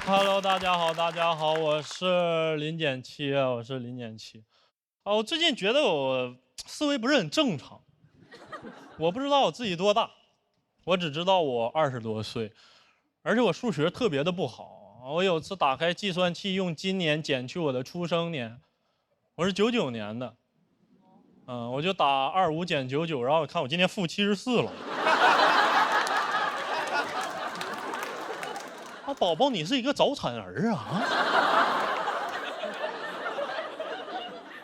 Hello，大家好，大家好，我是林减七，我是林减七。我最近觉得我思维不是很正常，我不知道我自己多大，我只知道我20多岁，而且我数学特别的不好。我有次打开计算器，用今年减去我的出生年，我是99年的，我就打25减99，然后我看我今年负74了。宝宝，你是一个早产儿啊！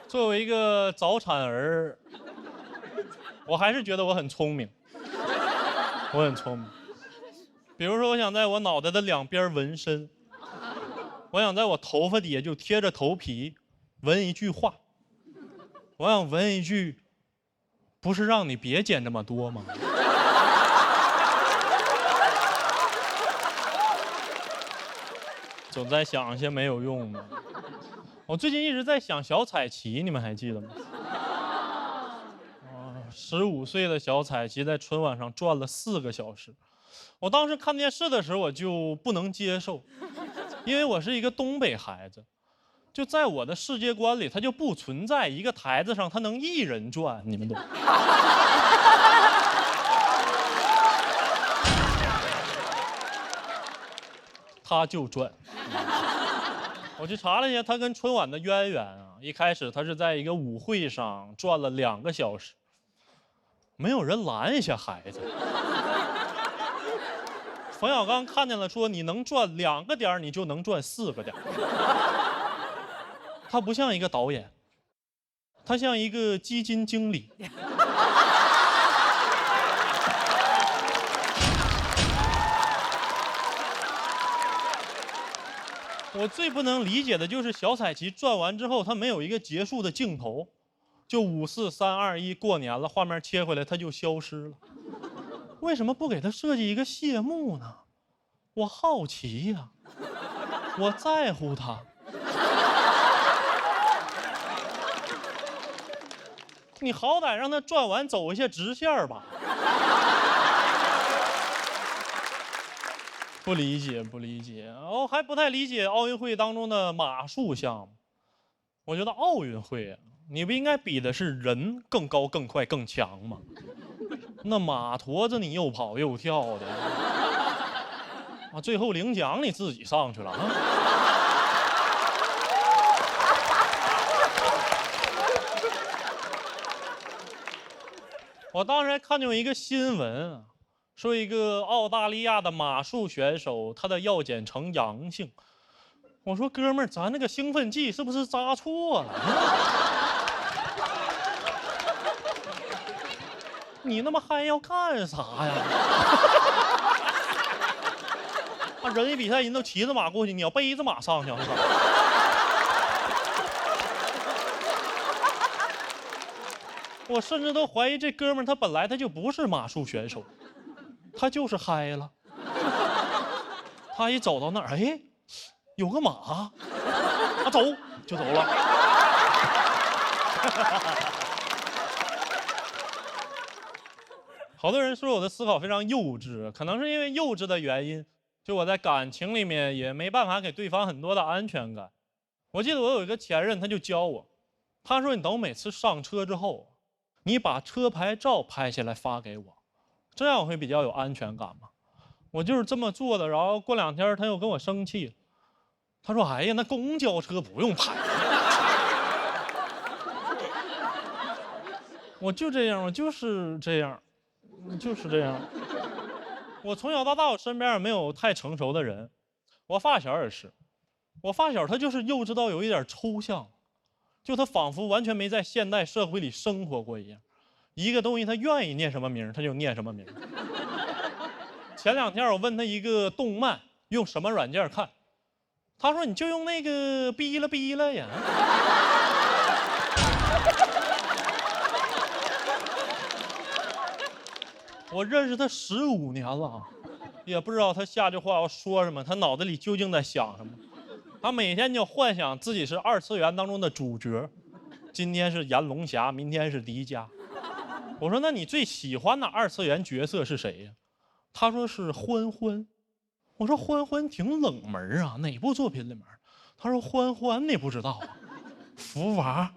作为一个早产儿，我还是觉得我很聪明，我很聪明。比如说，我想在我脑袋的两边纹身，我想在我头发底下就贴着头皮纹一句话，我想纹一句：“不是让你别减这么多吗？”总在想一些没有用的。我最近一直在想小彩旗，你们还记得吗？15岁的小彩旗在春晚上转了4个小时。我当时看电视的时候，我就不能接受，因为我是一个东北孩子，就在我的世界观里，它就不存在一个台子上它能一人转，你们懂？他就转。我去查了一下，他跟春晚的渊源啊，一开始他是在一个舞会上转了2个小时，没有人拦一下孩子。冯小刚看见了，说：“你能转2个点，你就能转4个点。”他不像一个导演，他像一个基金经理。我最不能理解的就是小彩旗转完之后，它没有一个结束的镜头，就5、4、3、2、1，过年了，画面切回来，它就消失了。为什么不给它设计一个谢幕呢？我好奇呀，我在乎它。你好歹让它转完走一下直线吧。不理解，不理解。我还不太理解奥运会当中的马术项目。我觉得奥运会啊，你不应该比的是人更高、更快、更强吗？那马驮着你又跑又跳的，最后领奖你自己上去了啊！我当时还看见一个新闻啊，说一个澳大利亚的马术选手，他的药检呈阳性。我说哥们儿，咱那个兴奋剂是不是扎错了？你那么嗨要干啥呀？人家比赛人都骑着马过去，你要背着马上去是吧？我甚至都怀疑这哥们儿他本来他就不是马术选手，他就是嗨了。他一走到那儿，哎，有个马，走就走了。好多人说我的思考非常幼稚，可能是因为幼稚的原因，就我在感情里面也没办法给对方很多的安全感。我记得我有一个前任，他就教我，他说你等我每次上车之后，你把车牌照拍下来发给我，这样我会比较有安全感嘛。我就是这么做的，然后过2天他又跟我生气了，他说：“哎呀，那公交车不用拍。”我就这样，我就是这样，就是这样。我从小到大，我身边也没有太成熟的人。我发小也是，我发小他就是幼稚到有一点抽象，就他仿佛完全没在现代社会里生活过一样。一个东西他愿意念什么名，他就念什么名。前2天我问他一个动漫用什么软件看，他说你就用那个哔啦哔啦呀。我认识他15年了，也不知道他下句话要说什么，他脑子里究竟在想什么。他每天就幻想自己是2次元当中的主角，今天是炎龙侠，明天是迪迦。我说那你最喜欢的二次元角色是谁呀？他说是欢欢。我说欢欢挺冷门啊，哪部作品里面？他说欢欢你不知道啊，福娃。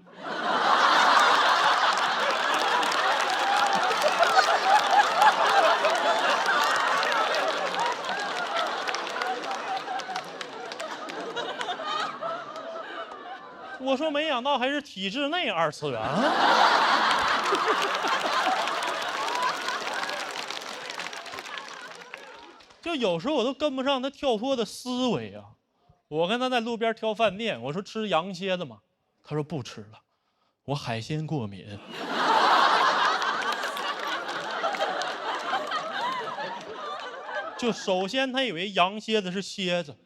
我说没想到还是体制内二次元啊。就有时候我都跟不上他跳脱的思维啊。我跟他在路边挑饭店，我说吃羊蝎子吗？他说不吃了，我海鲜过敏。就首先他以为羊蝎子是蝎子，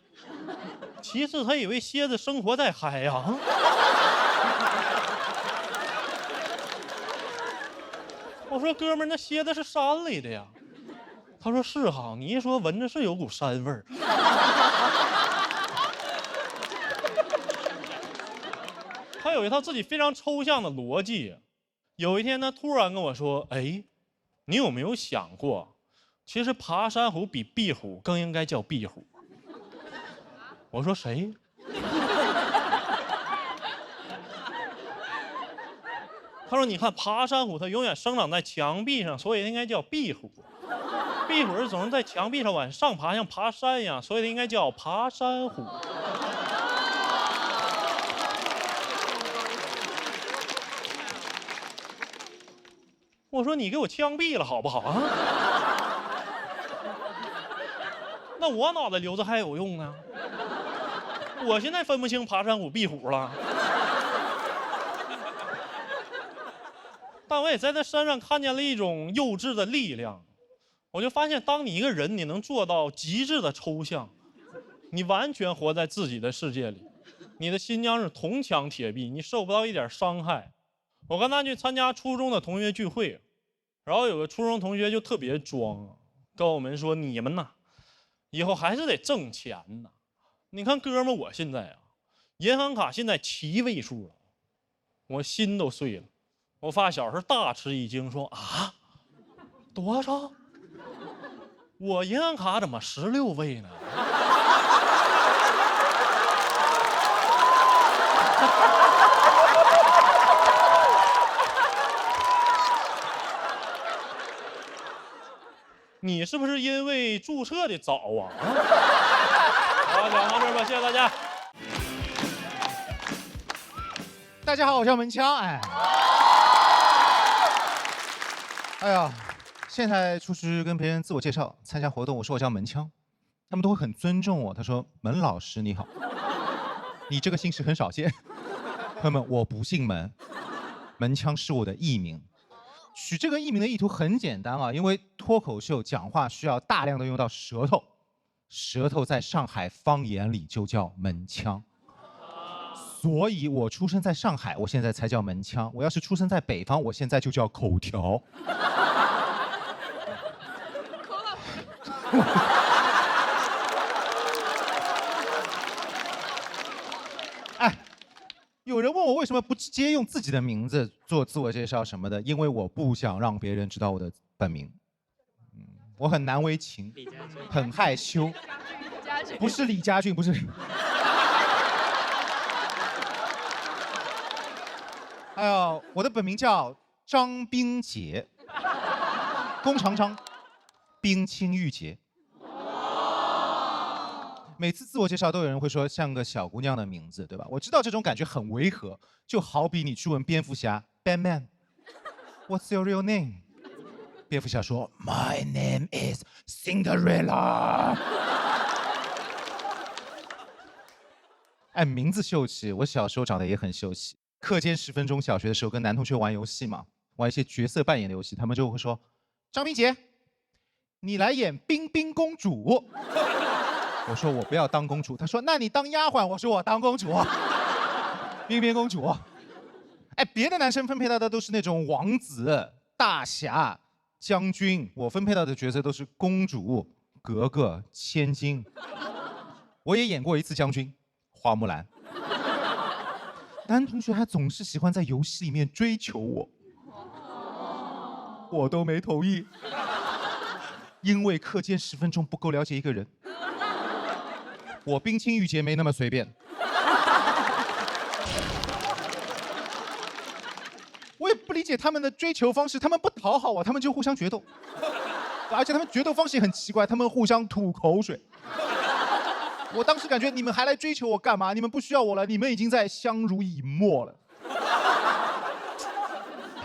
其次他以为蝎子生活在海洋。我说哥们儿，那蝎子是山里的呀。他说是哈，你一说闻着是有股膻味儿。他有一套自己非常抽象的逻辑。有一天他突然跟我说：“哎，你有没有想过，其实爬山虎比壁虎更应该叫壁虎？”我说谁？他说：“你看爬山虎，它永远生长在墙壁上，所以应该叫壁虎。壁虎是总是在墙壁上往上爬，像爬山一样，所以它应该叫爬山虎。”我说：“你给我枪毙了好不好啊？那我脑袋留着还有用呢？我现在分不清爬山虎、壁虎了。”但我也在他身上看见了一种幼稚的力量。我就发现，当你一个人你能做到极致的抽象，你完全活在自己的世界里，你的心将是铜墙铁壁，你受不到一点伤害。我跟他去参加初中的同学聚会，然后有个初中同学就特别装，跟我们说：“你们呐，以后还是得挣钱呐。你看哥们，我现在啊，银行卡现在7位数了。”我心都碎了。我发小是大吃一惊，说：“啊，多少？我银行卡怎么16位呢？”你是不是因为注册的早啊？好，讲到这儿吧，谢谢大家。大家好，我叫门枪。哎呀，现在出去跟别人自我介绍、参加活动，我说我叫门枪，他们都会很尊重我。他说：“门老师你好，你这个姓氏很少见。”朋友们，我不姓门，门枪是我的艺名。取这个艺名的意图很简单啊，因为脱口秀讲话需要大量的用到舌头，舌头在上海方言里就叫门枪。所以我出生在上海，我现在才叫门枪。我要是出生在北方，我现在就叫口条。哎，有人问我为什么不直接用自己的名字做自我介绍什么的，因为我不想让别人知道我的本名。我很难为情，很害羞。不是李家俊，不是。哎呦，我的本名叫张冰洁，弓长张，冰清玉洁。每次自我介绍都有人会说像个小姑娘的名字，对吧？我知道这种感觉很违和，就好比你去问蝙蝠侠 Batman，What's your real name？ 蝙蝠侠说 My name is Cinderella。哎，名字秀气，我小时候长得也很秀气。课间10分钟，小学的时候跟男同学玩游戏嘛，玩一些角色扮演的游戏，他们就会说：“张冰洁，你来演冰冰公主。”我说我不要当公主，他说那你当丫鬟，我说我当公主。冰冰公主。哎，别的男生分配到的都是那种王子、大侠、将军，我分配到的角色都是公主、格格、千金。我也演过一次将军，花木兰。男同学还总是喜欢在游戏里面追求我。我都没同意，因为课间10分钟不够了解一个人。我冰清玉洁没那么随便。我也不理解他们的追求方式，他们不讨好我，他们就互相决斗，而且他们决斗方式也很奇怪，他们互相吐口水。我当时感觉你们还来追求我干嘛？你们不需要我了，你们已经在相濡以沫了。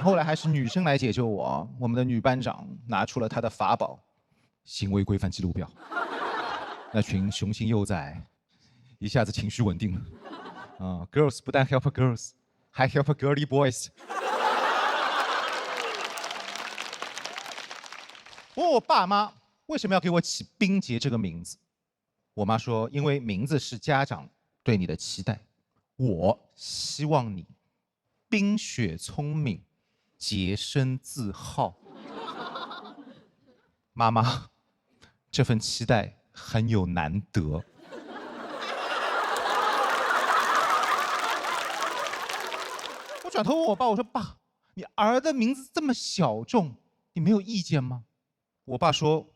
后来还是女生来解救我，我们的女班长拿出了她的法宝——行为规范记录表。那群雄心幼崽一下子情绪稳定了。girls 不但 help girls， 还 help girly boys。我问我爸妈为什么要给我起冰洁这个名字，我妈说，因为名字是家长对你的期待，我希望你冰雪聪明，洁身自好。妈妈，这份期待很有难得。我转头问我爸，我说爸，你儿的名字这么小众，你没有意见吗？我爸说，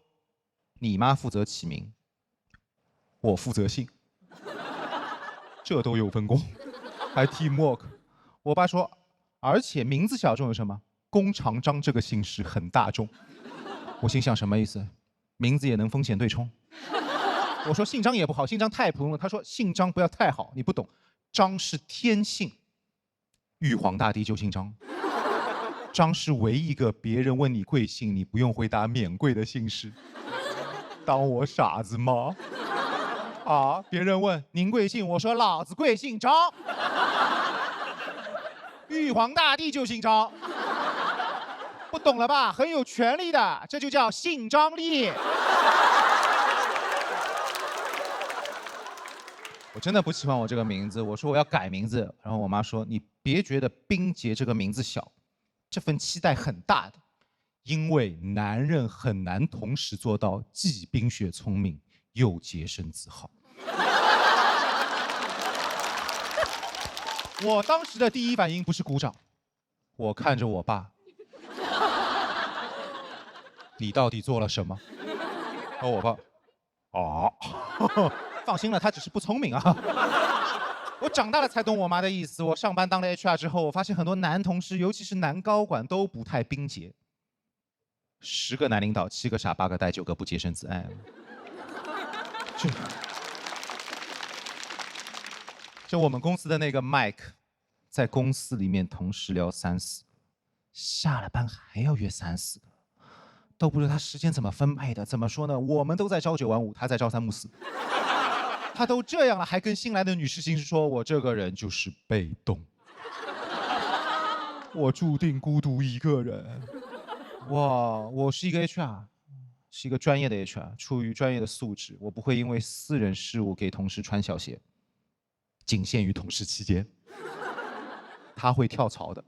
你妈负责起名，我负责姓，这都有分工，还 teamwork。我爸说，而且名字小众有什么？弓长张这个姓氏很大众。我心想什么意思？名字也能风险对冲？我说姓张也不好，姓张太普通了。他说姓张不要太好，你不懂，张是天姓，玉皇大帝就姓张。张是唯一一个别人问你贵姓，你不用回答免贵的姓氏。当我傻子吗？啊！别人问您贵姓，我说老子贵姓张。玉皇大帝就姓张，不懂了吧？很有权力的，这就叫姓张力。我真的不喜欢我这个名字，我说我要改名字，然后我妈说你别觉得冰洁这个名字小，这份期待很大的，因为男人很难同时做到既冰雪聪明又洁身自好。我当时的第一反应不是鼓掌，我看着我爸，你到底做了什么？然后我爸，放心了，他只是不聪明啊。我长大了才懂我妈的意思。我上班当了 HR 之后，我发现很多男同事，尤其是男高管，都不太冰洁。10个男领导，7个傻，8个呆，9个不洁身自爱。就我们公司的那个 Mike， 在公司里面同时聊3、4个，下了班还要约3、4个，都不知道他时间怎么分配的。怎么说呢？我们都在朝9晚5，他在朝3暮4。他都这样了，还跟新来的女实习生说，我这个人就是被动，我注定孤独一个人。哇，我是一个 HR， 是一个专业的 HR， 出于专业的素质，我不会因为私人事务给同事穿小鞋，仅限于同事期间。他会跳槽的，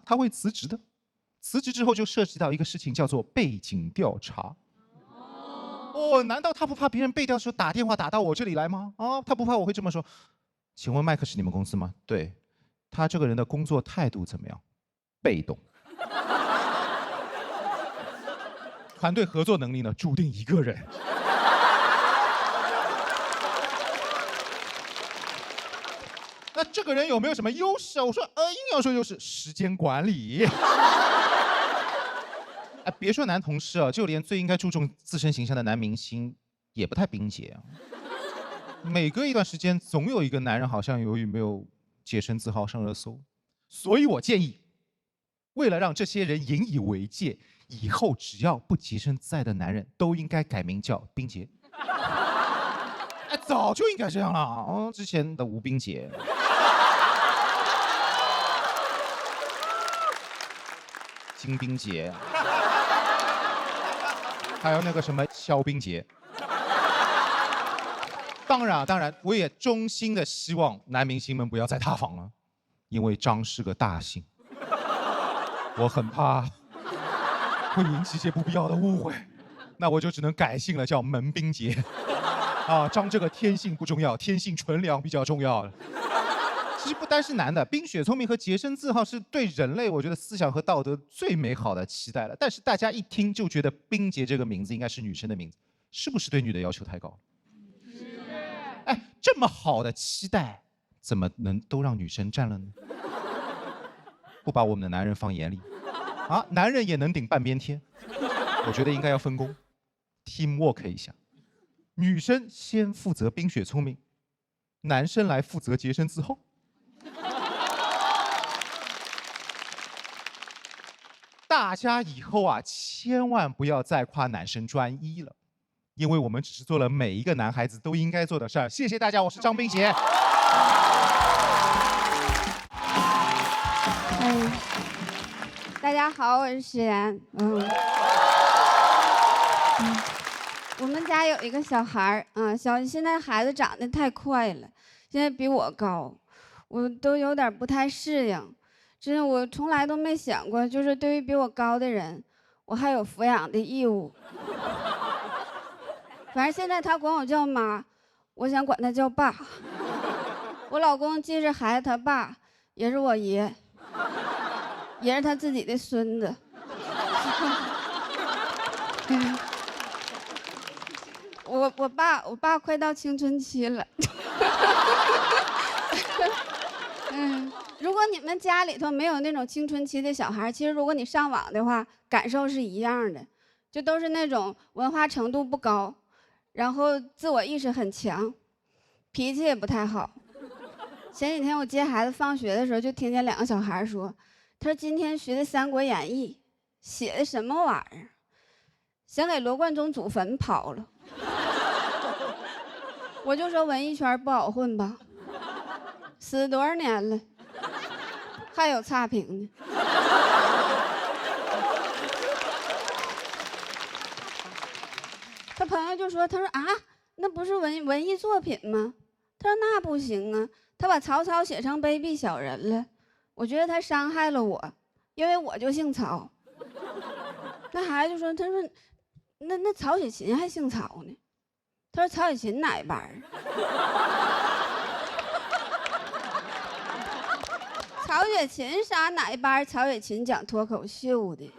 他会辞职的，辞职之后就涉及到一个事情，叫做背景调查。难道他不怕别人背调的时候打电话打到我这里来吗？他不怕我会这么说？请问麦克是你们公司吗？对，他这个人的工作态度怎么样？被动。团队合作能力呢？注定一个人。那这个人有没有什么优势啊？我说，硬要说优势，时间管理。别说男同事啊，就连最应该注重自身形象的男明星，也不太冰洁啊。每隔一段时间，总有一个男人好像由于没有洁身自好上热搜。所以我建议，为了让这些人引以为戒，以后只要不洁身自爱的男人，都应该改名叫冰洁。早就应该这样了。之前的吴冰洁。金冰洁，还有那个什么肖冰洁。当然，我也衷心的希望男明星们不要再塌房了，因为张是个大姓，我很怕会引起一些不必要的误会，那我就只能改姓了，叫门冰洁。张这个天性不重要，天性纯良比较重要。其实不单是男的，冰雪聪明和洁身自好是对人类我觉得思想和道德最美好的期待了。但是大家一听就觉得冰洁这个名字应该是女生的名字，是不是对女的要求太高？哎，这么好的期待，怎么能都让女生占了呢？不把我们的男人放眼里，啊，男人也能顶半边天。我觉得应该要分工 ，team work 一下，女生先负责冰雪聪明，男生来负责洁身自好。大家以后啊，千万不要再夸男生专一了，因为我们只是做了每一个男孩子都应该做的事儿。谢谢大家，我是张冰洁。大家好，我是石岩。我们家有一个小孩儿，现在孩子长得太快了，现在比我高，我都有点不太适应。真的，我从来都没想过，就是对于比我高的人，我还有抚养的义务。反正现在他管我叫妈，我想管他叫爸。我老公既是孩子他爸，也是我爷，也是他自己的孙子。我爸快到青春期了。如果你们家里头没有那种青春期的小孩，其实如果你上网的话，感受是一样的，就都是那种文化程度不高，然后自我意识很强，脾气也不太好。前几天我接孩子放学的时候，就听见两个小孩说，他说今天学的《三国演义》，写的什么玩意儿，想给罗贯中祖坟刨了。我就说文艺圈不好混吧，死多少年了，还有差评呢。他朋友就说，他说啊，那不是文艺作品吗？他说那不行啊，他把曹操写成卑鄙小人了，我觉得他伤害了我，因为我就姓曹。那孩子就说，他说那曹雪芹还姓曹呢。他说曹雪芹哪一班？曹雪芹啥哪一班？曹雪芹讲脱口秀的。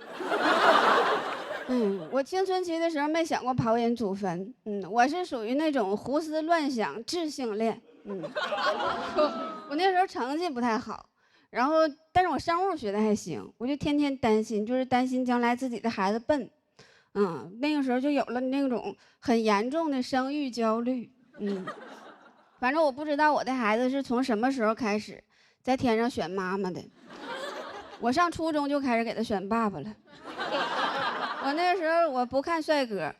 我青春期的时候没想过刨人祖坟。我是属于那种胡思乱想、智性恋。我那时候成绩不太好，然后但是我生物学的还行，我就天天担心，就是担心将来自己的孩子笨。那个时候就有了那种很严重的生育焦虑。反正我不知道我的孩子是从什么时候开始在天上选妈妈的。我上初中就开始给他选爸爸了。我那个时候我不看帅哥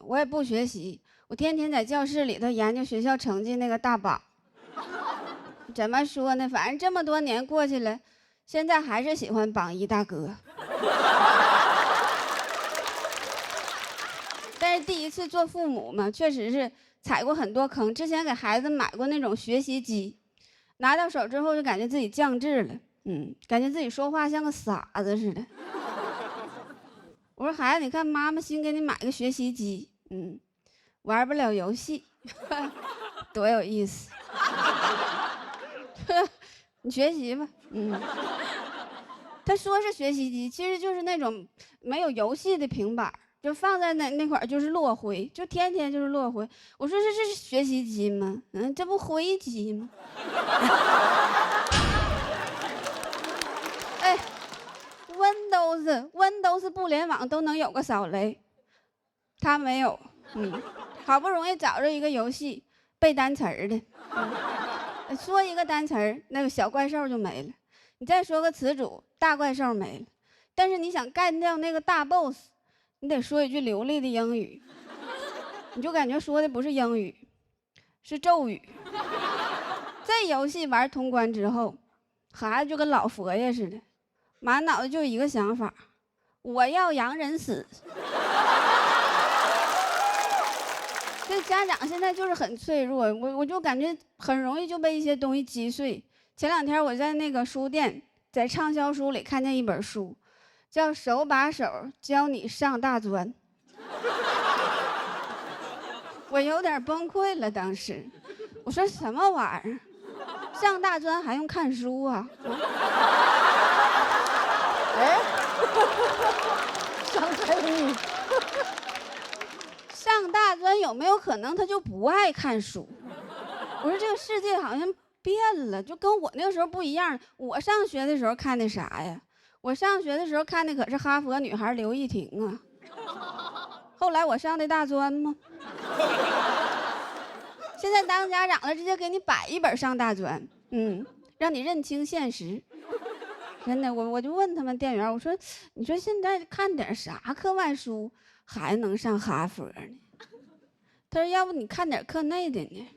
我也不学习，我天天在教室里头研究学校成绩那个大榜。怎么说呢？反正这么多年过去了，现在还是喜欢榜一大哥。但是第一次做父母嘛，确实是踩过很多坑。之前给孩子买过那种学习机，拿到手之后就感觉自己降智了，感觉自己说话像个傻子似的。我说孩子，你看妈妈新给你买个学习机，玩不了游戏，多有意思。你学习吧，他说是学习机，其实就是那种没有游戏的平板。就放在那块儿就是落灰，就天天就是落灰。我说这是学习机吗？这不灰机吗？哎 ，Windows 不联网都能有个扫雷，他没有。好不容易找着一个游戏背单词儿的，说一个单词儿，那个小怪兽就没了。你再说个词组，大怪兽没了。但是你想干掉那个大 boss。你得说一句流利的英语，你就感觉说的不是英语，是咒语。这游戏玩通关之后，孩子就跟老佛爷似的，满脑子就一个想法：我要洋人死。这家长现在就是很脆弱，我就感觉很容易就被一些东西击碎。前两天我在那个书店，在畅销书里看见一本书。叫手把手教你上大专。我有点崩溃了，当时我说什么玩意儿？上大专还用看书啊？哎，上台语。上大专有没有可能他就不爱看书？我说这个世界好像变了，就跟我那个时候不一样。我上学的时候看的啥呀？我上学的时候看的可是哈佛女孩刘亦婷啊。后来我上的大专吗？现在当家长了，直接给你摆一本上大专，让你认清现实。真的，我就问他们店员，我说，你说现在看点啥课外书还能上哈佛呢？他说，要不你看点课内的呢？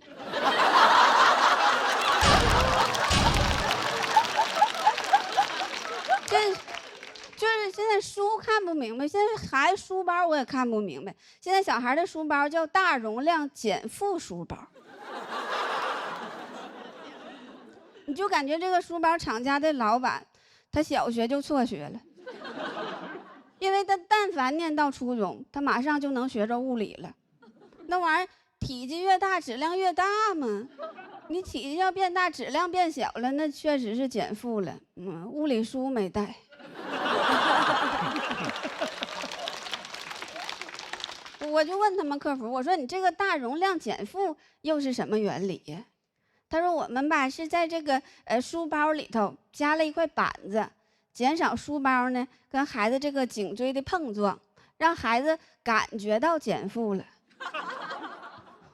就是现在书看不明白，现在孩子书包我也看不明白。现在小孩的书包叫大容量减负书包，你就感觉这个书包厂家的老板，他小学就辍学了，因为他但凡念到初中，他马上就能学着物理了。那玩意儿体积越大，质量越大嘛。你体积要变大，质量变小了，那确实是减负了。物理书没带。我就问他们客服，我说你这个大容量减负又是什么原理呀？他说我们吧是在这个书包里头加了一块板子，减少书包呢跟孩子这个颈椎的碰撞，让孩子感觉到减负了。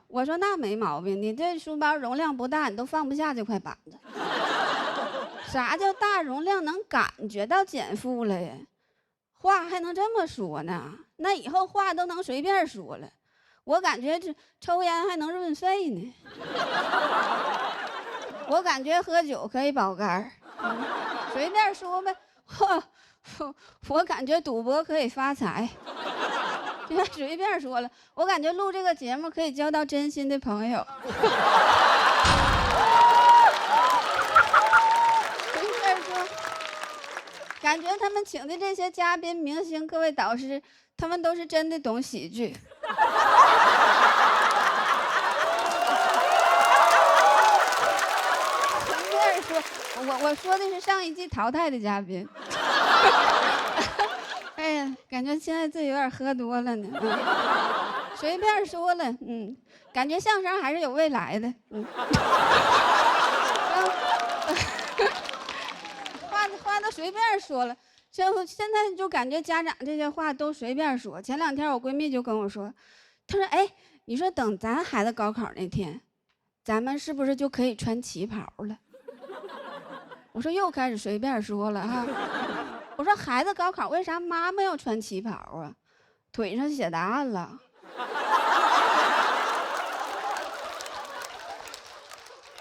我说那没毛病，你这书包容量不大，你都放不下这块板子。啥叫大容量能感觉到减负了呀？话还能这么说呢？那以后话都能随便说了。我感觉这抽烟还能润肺呢。我感觉喝酒可以保肝随便说呗。我感觉赌博可以发财。别随便说了，我感觉录这个节目可以交到真心的朋友。随便说，感觉他们请的这些嘉宾、明星、各位导师，他们都是真的懂喜剧。随便说，我说的是上一季淘汰的嘉宾。哎呀，感觉现在自己有点喝多了呢。随便说了，感觉相声还是有未来的。话都随便说了，现在就感觉家长这些话都随便说。前两天我闺蜜就跟我说，她说：“哎，你说等咱孩子高考那天，咱们是不是就可以穿旗袍了？”我说又开始随便说了哈。我说孩子高考为啥妈妈要穿旗袍啊？腿上写答案了。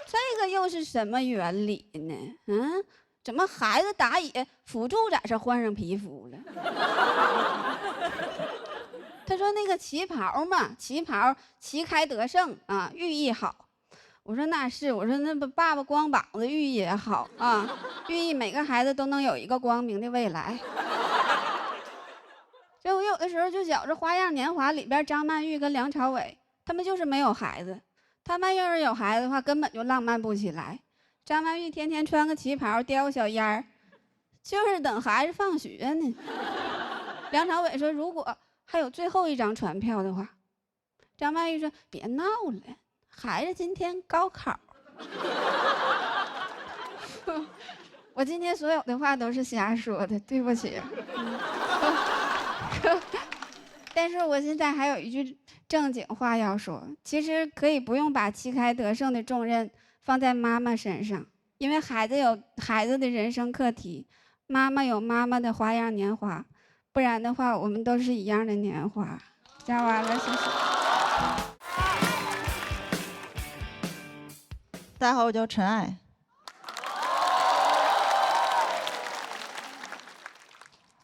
这个又是什么原理呢？怎么孩子打野辅助在这换上皮肤了？他说那个旗袍嘛，旗袍旗开得胜啊，寓意好。我说那是，我说那不爸爸光膀子寓意也好啊，寓意每个孩子都能有一个光明的未来。所以我有的时候就觉着《花样年华》里边张曼玉跟梁朝伟他们就是没有孩子，他们要是有孩子的话，根本就浪漫不起来。张曼玉天天穿个旗袍，叼个小烟儿，就是等孩子放学呢。梁朝伟说，如果还有最后一张船票的话，张曼玉说别闹了。孩子今天高考。我今天所有的话都是瞎说的，对不起。但是我现在还有一句正经话要说，其实可以不用把旗开得胜的重任放在妈妈身上，因为孩子有孩子的人生课题，妈妈有妈妈的花样年华，不然的话我们都是一样的年华。讲完了，谢谢。大家好，我叫陈爱。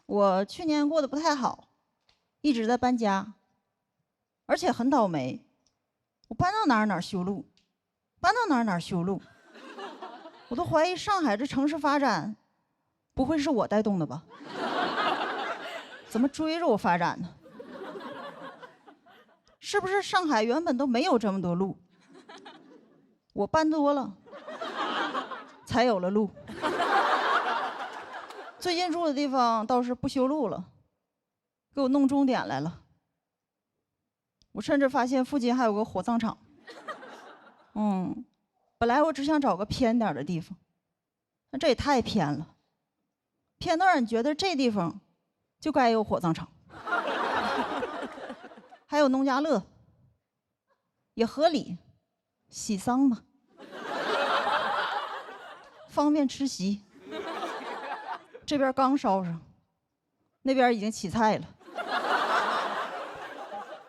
我去年过得不太好，一直在搬家，而且很倒霉。我搬到哪儿修路，搬到哪儿修路，我都怀疑上海这城市发展不会是我带动的吧？怎么追着我发展呢？是不是上海原本都没有这么多路？我搬多了，才有了路。最近住的地方倒是不修路了，给我弄钟点来了。我甚至发现附近还有个火葬场。本来我只想找个偏点的地方，那这也太偏了，偏到让你觉得这地方就该有火葬场。还有农家乐，也合理，喜丧嘛，方便吃席。这边刚烧上，那边已经起菜了，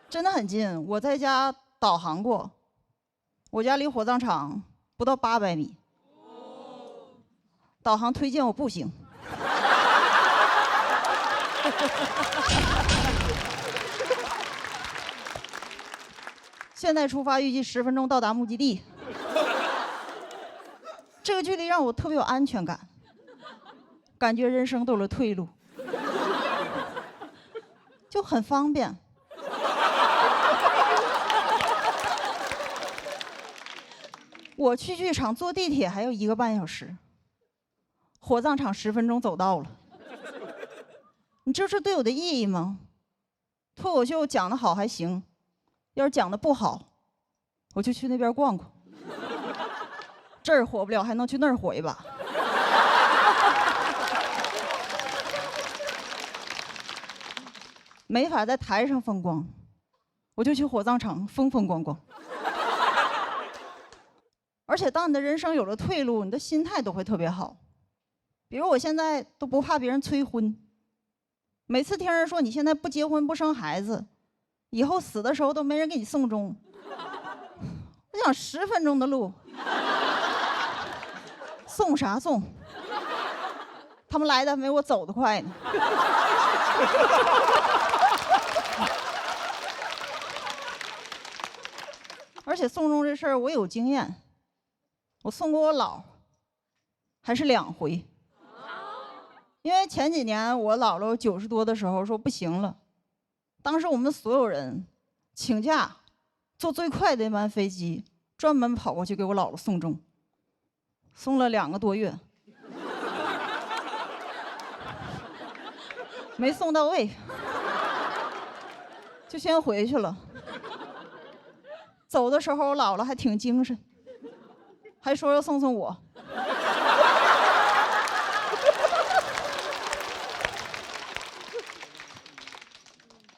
真的很近。我在家导航过，我家离火葬场不到800米，导航推荐我步行。现在出发，预计10分钟到达目的地。这个距离让我特别有安全感，感觉人生都有了退路，就很方便。我去剧场坐地铁还有1个半小时，火葬场10分钟走到了。你知道这对我的意义吗？脱口秀讲得好还行，要是讲得不好，我就去那边逛逛。这儿火不了，还能去那儿火一把。没法在台上风光，我就去火葬场风风光光。而且当你的人生有了退路，你的心态都会特别好。比如我现在都不怕别人催婚，每次听人说你现在不结婚不生孩子，以后死的时候都没人给你送终。我想10分钟的路，送啥送？他们来的没我走得快呢。而且送终这事儿我有经验，我送过我姥，还是2回。因为前几年我姥姥90多的时候说不行了，当时我们所有人请假，坐最快的一班飞机，专门跑过去给我姥姥送终，送了2个多月，没送到位，就先回去了。走的时候，我姥姥还挺精神，还说要送我。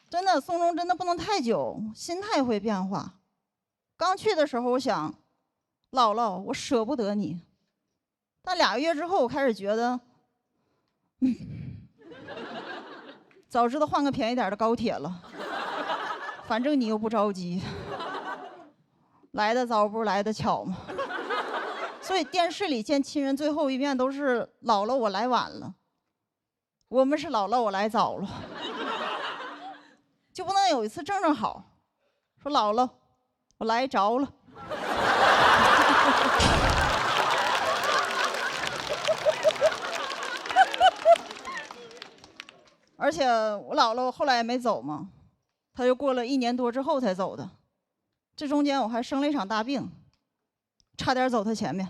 真的，送终真的不能太久，心态会变化。刚去的时候，我想，姥姥，我舍不得你。但2个月之后，我开始觉得，早知道换个便宜点的高铁了，反正你又不着急。来的早不是来的巧吗？所以电视里见亲人最后一面都是姥姥我来晚了，我们是姥姥我来早了，就不能有一次正好，说姥姥我来着了。而且我姥姥后来也没走嘛，她就过了1年多之后才走的。这中间我还生了一场大病，差点走她前面。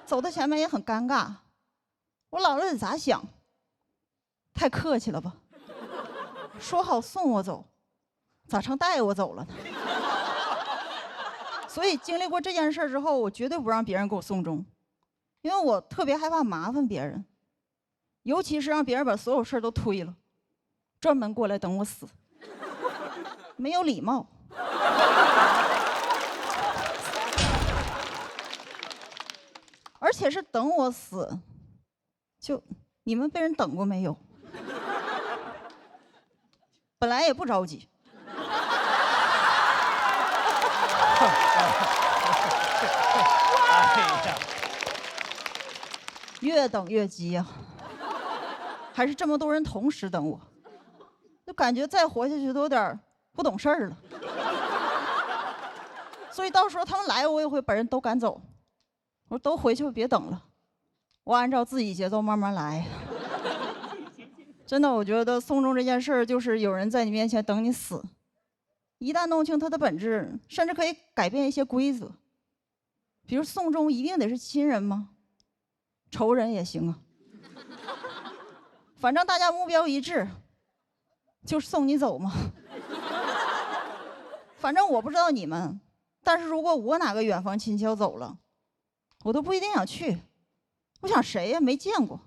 走她前面也很尴尬，我姥姥得咋想？太客气了吧？说好送我走，咋成带我走了呢？所以经历过这件事之后，我绝对不让别人给我送终，因为我特别害怕麻烦别人，尤其是让别人把所有事都推了，专门过来等我死，没有礼貌。而且是等我死，就你们被人等过没有？本来也不着急。越等越急呀，还是这么多人同时等我，就感觉再活下去都有点不懂事儿了。所以到时候他们来，我也会把人都赶走。我说都回去吧，别等了，我按照自己节奏慢慢来。真的，我觉得送终这件事儿就是有人在你面前等你死，一旦弄清它的本质，甚至可以改变一些规则。比如送终一定得是亲人吗？仇人也行啊。反正大家目标一致，就是送你走嘛。反正我不知道你们，但是如果我哪个远房亲戚要走了，我都不一定想去。我想谁呀？没见过，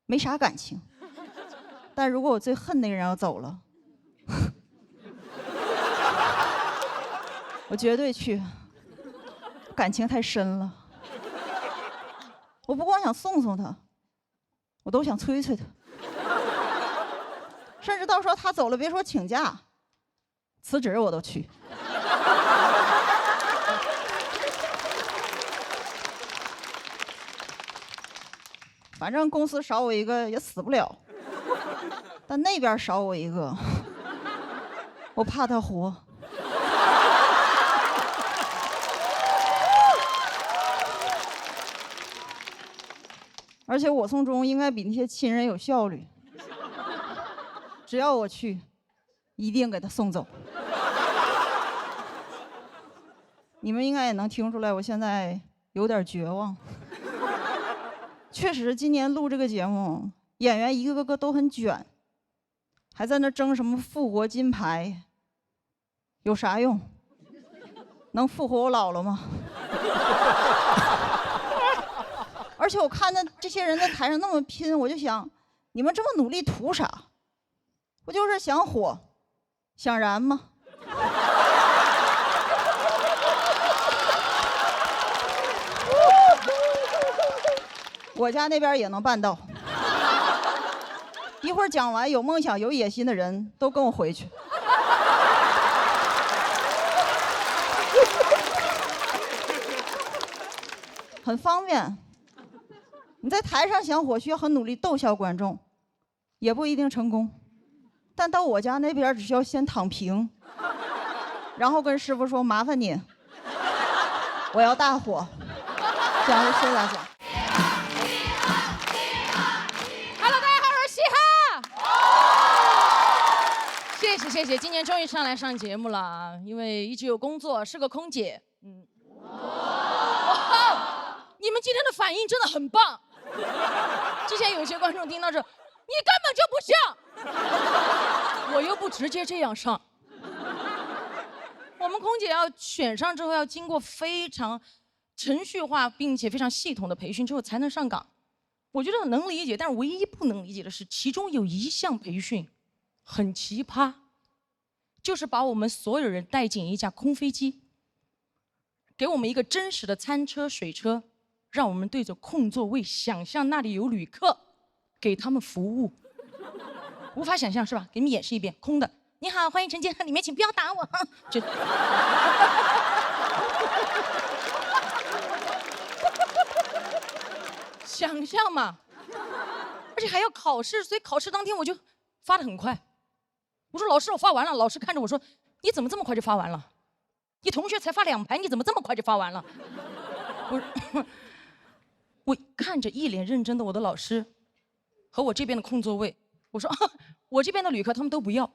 没啥感情。但如果我最恨那个人要走了，我绝对去，感情太深了。我不光想送送他，我都想催催他。甚至到时候他走了，别说请假，辞职我都去。反正公司少我一个也死不了，但那边少我一个，我怕他活。而且我送终应该比那些亲人有效率，只要我去，一定给他送走。你们应该也能听出来，我现在有点绝望。确实，今年录这个节目，演员一个个都很卷，还在那争什么复活金牌，有啥用？能复活我姥姥吗？而且我看着这些人在台上那么拼，我就想，你们这么努力图啥？不就是想火，想燃吗？我家那边也能办到。一会儿讲完，有梦想、有野心的人都跟我回去。很方便。你在台上想火，需要很努力逗笑观众，也不一定成功。但到我家那边，只需要先躺平，然后跟师傅说：“麻烦你，我要大火。”这样就谢谢大家。Hello， 大家好，我是嘻哈。谢谢谢谢，今年终于上节目了，因为一直有工作，是个空姐。你们今天的反应真的很棒。之前有些观众听到这，你根本就不像，我又不直接这样上。我们空姐要选上之后，要经过非常程序化并且非常系统的培训之后才能上岗。我觉得能理解，但是唯一不能理解的是，其中有一项培训很奇葩，就是把我们所有人带进一架空飞机，给我们一个真实的餐车、水车，让我们对着空座位想象那里有旅客，给他们服务。无法想象是吧？给你们演示一遍，空的。你好，欢迎陈杰，里面请不要打我。就想象嘛，而且还要考试，所以考试当天我就发得很快。我说老师，我发完了。老师看着我说，你怎么这么快就发完了？你同学才发2排，你怎么这么快就发完了？我看着一脸认真的我的老师和我这边的空座位，我说我这边的旅客他们都不要。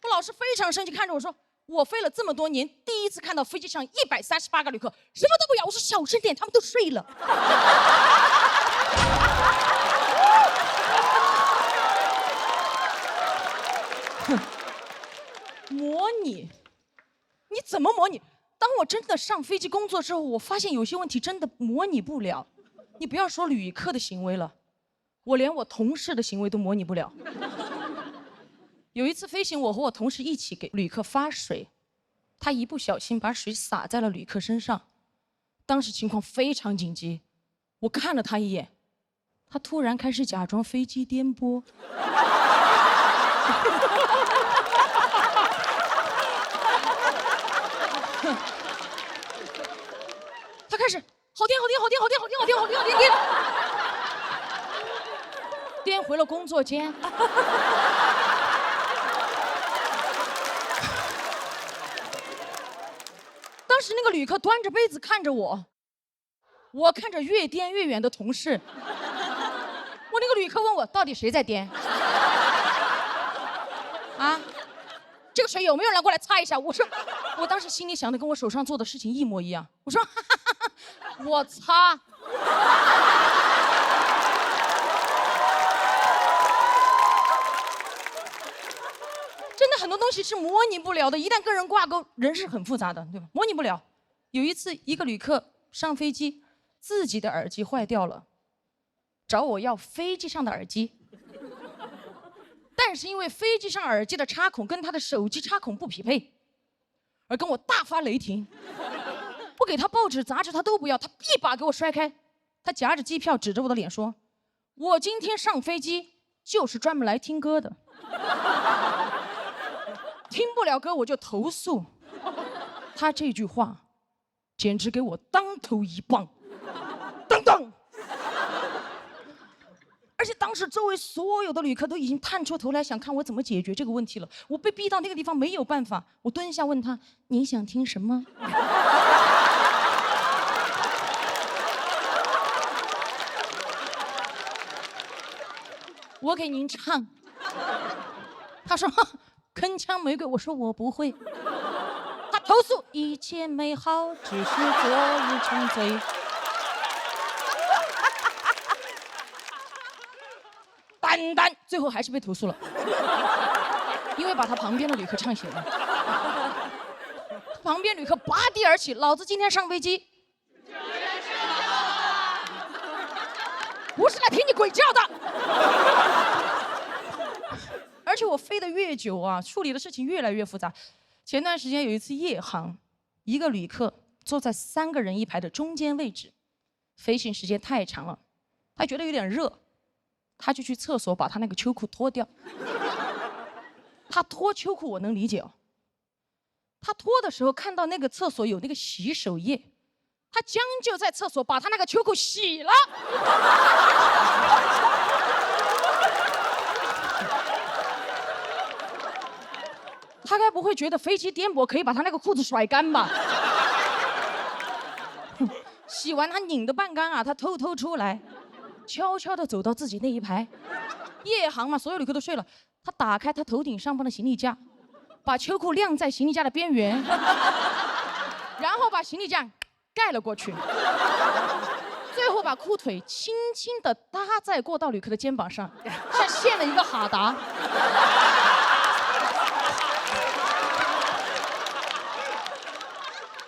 我老师非常生气，看着我说，我飞了这么多年，第一次看到飞机上138个旅客什么都不要。我说小声点，他们都睡了。模拟？你怎么模拟？当我真的上飞机工作之后，我发现有些问题真的模拟不了。你不要说旅客的行为了，我连我同事的行为都模拟不了。有一次飞行，我和我同事一起给旅客发水，他一不小心把水洒在了旅客身上，当时情况非常紧急，我看了他一眼，他突然开始假装飞机颠簸。他开始好颠，颠回了工作间。当时那个旅客端着杯子看着我，我看着越颠越远的同事。我那个旅客问我到底谁在颠，啊，这个水有没有人过来擦一下？我说，我当时心里想的跟我手上做的事情一模一样。我说，哈哈哈哈，我擦。真的很多东西是模拟不了的，一旦跟人挂钩，人是很复杂的，对吧？模拟不了。有一次，一个旅客上飞机，自己的耳机坏掉了，找我要飞机上的耳机。但是因为飞机上耳机的插孔跟他的手机插孔不匹配，而跟我大发雷霆。我给他报纸杂志他都不要，他一把给我摔开，他夹着机票指着我的脸说：“我今天上飞机就是专门来听歌的，听不了歌我就投诉。”他这句话简直给我当头一棒，当当！而且当时周围所有的旅客都已经探出头来想看我怎么解决这个问题了。我被逼到那个地方没有办法，我蹲下问他：“你想听什么？”我给您唱。他说：“铿锵玫瑰。”我说：“我不会。”他投诉：“一切美好只是昨日沉醉。”单，最后还是被投诉了，因为把他旁边的旅客唱醒了。旁边旅客拔地而起：“老子今天上飞机，不是来听你鬼叫的。”而且我飞得越久啊，处理的事情越来越复杂。前段时间有一次夜航，一个旅客坐在3个人一排的中间位置，飞行时间太长了，他觉得有点热。他就去厕所把他那个秋裤脱掉。他脱秋裤我能理解哦。他脱的时候看到那个厕所有那个洗手液，他将就在厕所把他那个秋裤洗了。他该不会觉得飞机颠簸可以把他那个裤子甩干吧？洗完他拧得半干啊，他偷偷出来。悄悄地走到自己那一排，夜航嘛，所有旅客都睡了。他打开他头顶上方的行李架，把秋裤晾在行李架的边缘，然后把行李架盖了过去，最后把裤腿轻轻地搭在过道旅客的肩膀上，像献了一个哈达。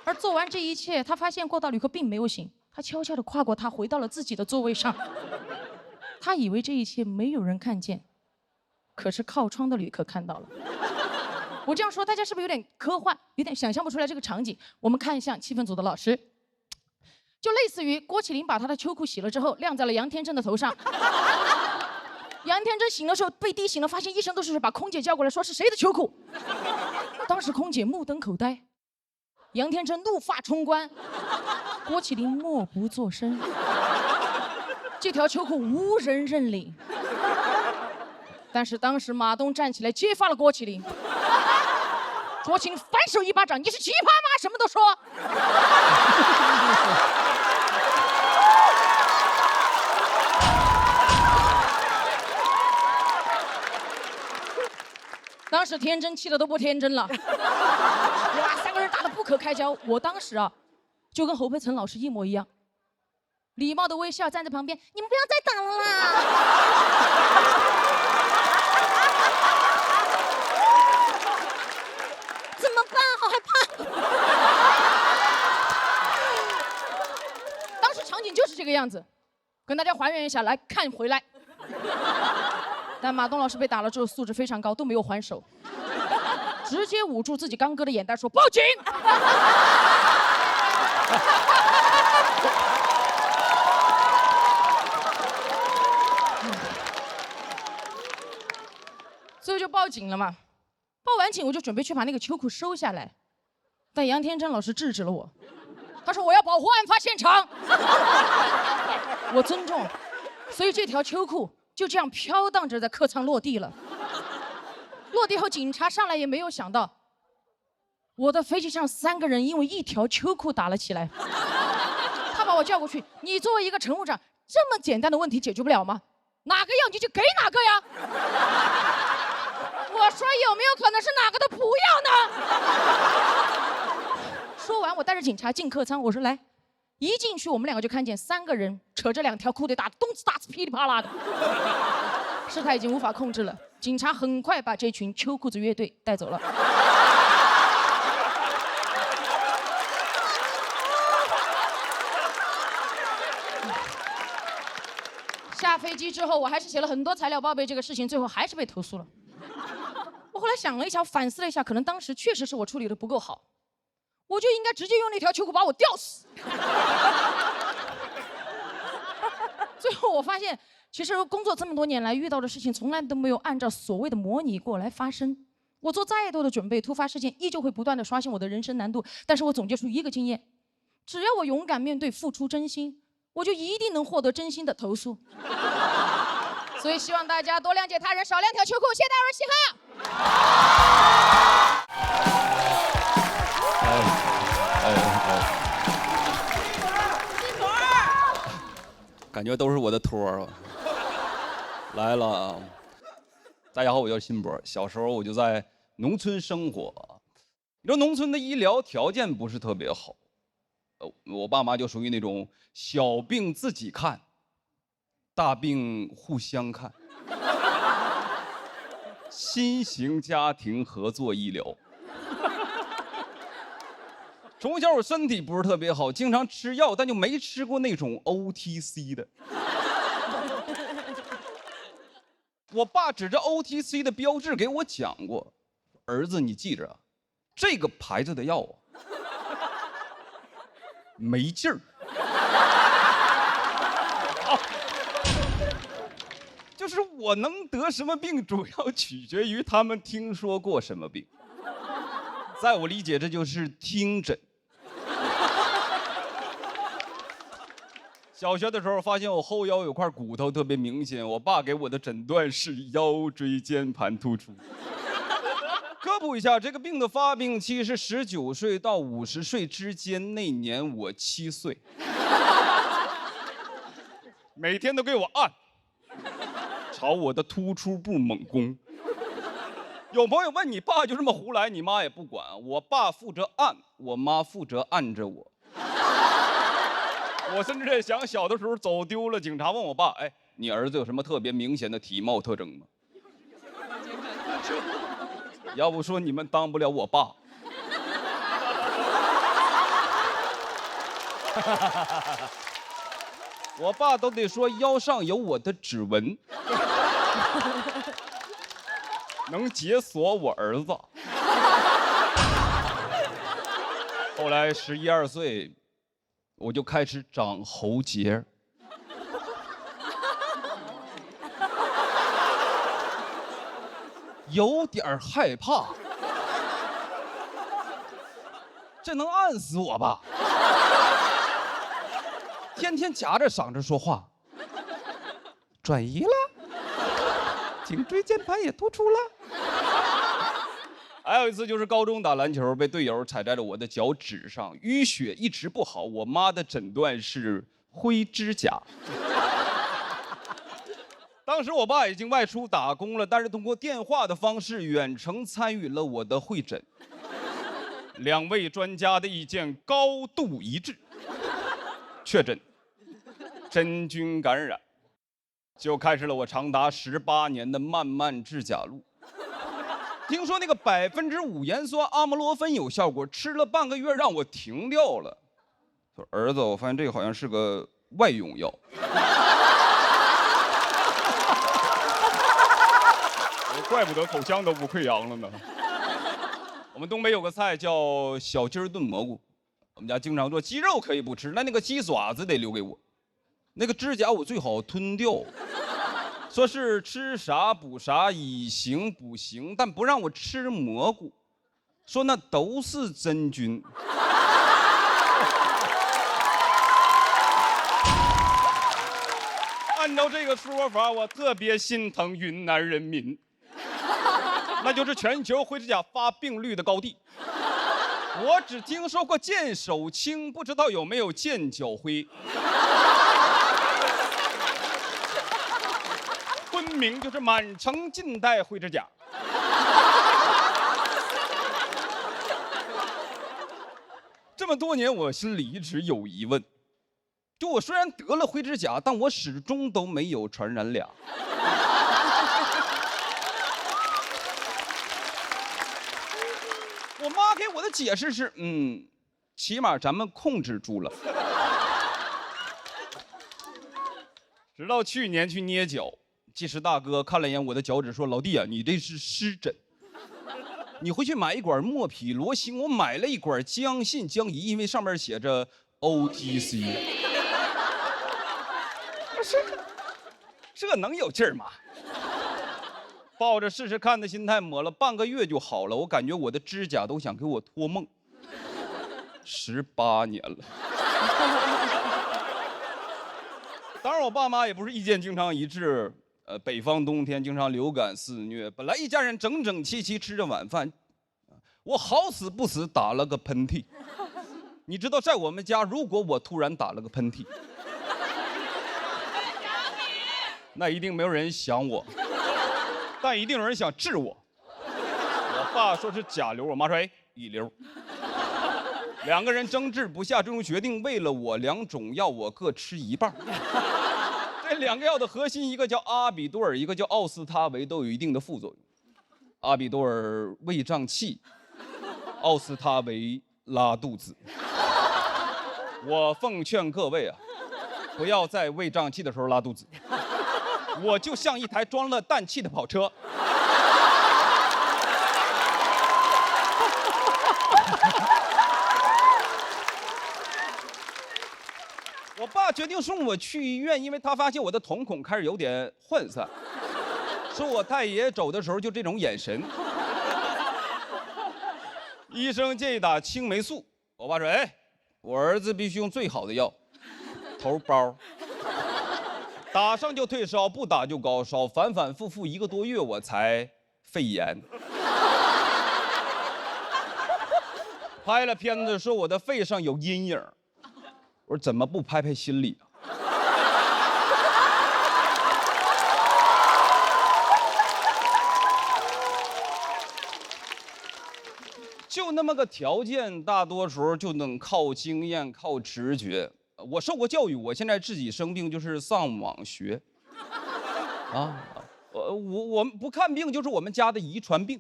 而做完这一切，他发现过道旅客并没有醒。他悄悄地跨过他，回到了自己的座位上。他以为这一切没有人看见，可是靠窗的旅客看到了。我这样说，大家是不是有点科幻，有点想象不出来这个场景？我们看向气氛组的老师，就类似于郭麒麟把他的秋裤洗了之后，晾在了杨天真的头上。杨天真醒的时候被滴醒了，发现一身都是水，把空姐叫过来说是谁的秋裤。当时空姐目瞪口呆，杨天真怒发冲冠。郭麒麟默不作声，这条秋裤无人认领。但是当时马东站起来揭发了郭麒麟，郭麒麟反手一巴掌：“你是奇葩吗？什么都说。”当时天真气的都不天真了，哇，3个人打得不可开交。我当时啊，就跟侯佩岑老师一模一样，礼貌的微笑站在旁边，你们不要再打了啦！怎么办？好害怕！当时场景就是这个样子，跟大家还原一下，来看回来。但马东老师被打了之后素质非常高，都没有还手，直接捂住自己刚割的眼袋说报警。所以就报警了嘛。报完警我就准备去把那个秋裤收下来，但杨天真老师制止了我，他说我要保护案发现场。我尊重，所以这条秋裤就这样飘荡着在客舱落地了。落地后，警察上来也没有想到，我的飞机上3个人因为一条秋裤打了起来。他把我叫过去，你作为一个乘务长，这么简单的问题解决不了吗？哪个要你就给哪个呀！我说有没有可能是哪个的不要呢？说完，我带着警察进客舱，我说来，一进去我们两个就看见3个人扯着2条裤腿打得咚哧大哧噼里啪啦的，事态已经无法控制了。警察很快把这群秋裤子乐队带走了。下飞机之后，我还是写了很多材料报备这个事情，最后还是被投诉了。我后来想了一下，反思了一下，可能当时确实是我处理的不够好，我就应该直接用那条秋裤把我吊死。最后我发现，其实工作这么多年来遇到的事情，从来都没有按照所谓的模拟过来发生。我做再多的准备，突发事件依旧会不断的刷新我的人生难度。但是我总结出一个经验：只要我勇敢面对，付出真心，我就一定能获得真心的投诉。所以希望大家多谅解他人，少2条秋裤。谢谢大家，嘻哈。感觉都是我的托儿啊。来了，大家好，我叫辛博。小时候我就在农村生活，你说农村的医疗条件不是特别好，我爸妈就属于那种小病自己看，大病互相看，新型家庭合作医疗。从小我身体不是特别好，经常吃药，但就没吃过那种 OTC 的。我爸指着 OTC 的标志给我讲过，儿子你记着，这个牌子的药啊，没劲儿。就是我能得什么病，主要取决于他们听说过什么病。在我理解，这就是听诊。小学的时候发现我后腰有块骨头特别明显，我爸给我的诊断是腰椎间盘突出。科普一下，这个病的发病期是19岁到50岁之间，那年我7岁。每天都给我按，朝我的突出部猛攻。有朋友问你爸就这么胡来，你妈也不管。我爸负责按，我妈负责按着我。我甚至在想，小的时候走丢了，警察问我爸：“哎，你儿子有什么特别明显的体貌特征吗？”要不说你们当不了我爸。我爸都得说腰上有我的指纹。能解锁我儿子。后来11、12岁，我就开始长喉结。有点害怕，这能按死我吧？天天夹着嗓子说话，转移了，颈椎间盘也突出了。还有一次就是高中打篮球，被队友踩在了我的脚趾上，淤血一直不好，我妈的诊断是灰指甲。当时我爸已经外出打工了，但是通过电话的方式远程参与了我的会诊。2位专家的意见高度一致，确诊真菌感染，就开始了我长达18年的漫漫指甲路。听说那个5%盐酸阿莫罗芬有效果，吃了半个月让我停掉了。说儿子，我发现这个好像是个外用药。怪不得口腔都不溃疡了呢。我们东北有个菜叫小鸡儿炖蘑菇，我们家经常做。鸡肉可以不吃，那个鸡爪子得留给我。那个指甲我最好吞掉。说是吃啥补啥，以形补形，但不让我吃蘑菇，说那都是真菌。按照这个说法，我特别心疼云南人民，那就是全球灰指甲发病率的高地。我只听说过见手青，不知道有没有见脚灰。昆明就是满城尽带灰指甲。么多年，我心里一直有疑问，就我虽然得了灰指甲，但我始终都没有传染俩。我妈给我的解释是，起码咱们控制住了。直到去年去捏脚，技师大哥看了一眼我的脚趾，说：“老弟啊，你这是湿疹，你回去买一管莫匹罗星。”我买了一管姜信姜仪，因为上面写着 OTC。不是，这能有劲儿吗？抱着试试看的心态抹了半个月就好了，我感觉我的指甲都想给我托梦。18年了。当然，我爸妈也不是意见经常一致。北方冬天经常流感肆虐，本来一家人整整齐齐吃着晚饭，我好死不死打了个喷嚏。你知道，在我们家，如果我突然打了个喷嚏，那一定没有人想我，但一定有人想治我。我爸说是甲流，我妈说乙流。两个人争执不下，最终决定为了我2种药我各吃一半。这2个药的核心，一个叫阿比多尔，一个叫奥司他韦，都有一定的副作用。阿比多尔胃胀气，奥司他韦拉肚子。我奉劝各位啊，不要在胃胀气的时候拉肚子。我就像一台装了氮气的跑车。我爸决定送我去医院，因为他发现我的瞳孔开始有点涣散，说我太爷走的时候就这种眼神。医生建议打青霉素，我爸说：“我儿子必须用最好的药，头孢，打上就退烧，不打就高烧，反反复复1个多月，我才肺炎。”拍了片子说我的肺上有阴影。我说怎么不拍拍心里啊？就那么个条件，大多时候就能靠经验、靠直觉。我受过教育，我现在自己生病就是上网学。我们不看病就是我们家的遗传病，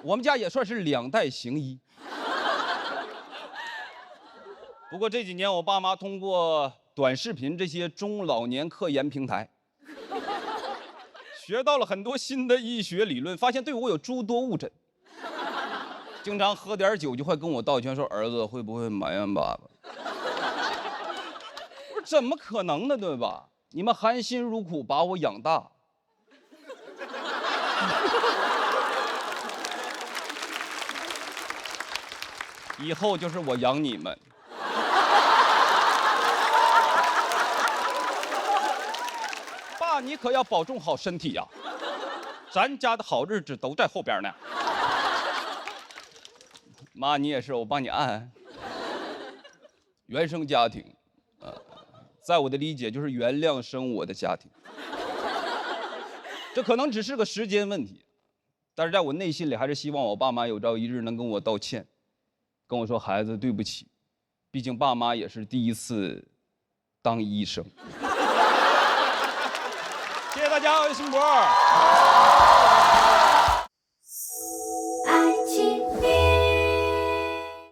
我们家也算是2代行医。不过这几年，我爸妈通过短视频这些中老年科研平台，学到了很多新的医学理论，发现对我有诸多误诊。经常喝点酒就会跟我道歉，说儿子会不会埋怨爸爸？我说怎么可能呢，对吧？你们含辛茹苦把我养大。以后就是我养你们。爸，你可要保重好身体呀！咱家的好日子都在后边呢。妈，你也是，我帮你按。原生家庭，在我的理解就是原谅生我的家庭。这可能只是个时间问题，但是在我内心里还是希望我爸妈有朝一日能跟我道歉，跟我说孩子对不起，毕竟爸妈也是第一次当医生。谢谢大家，我是辛博。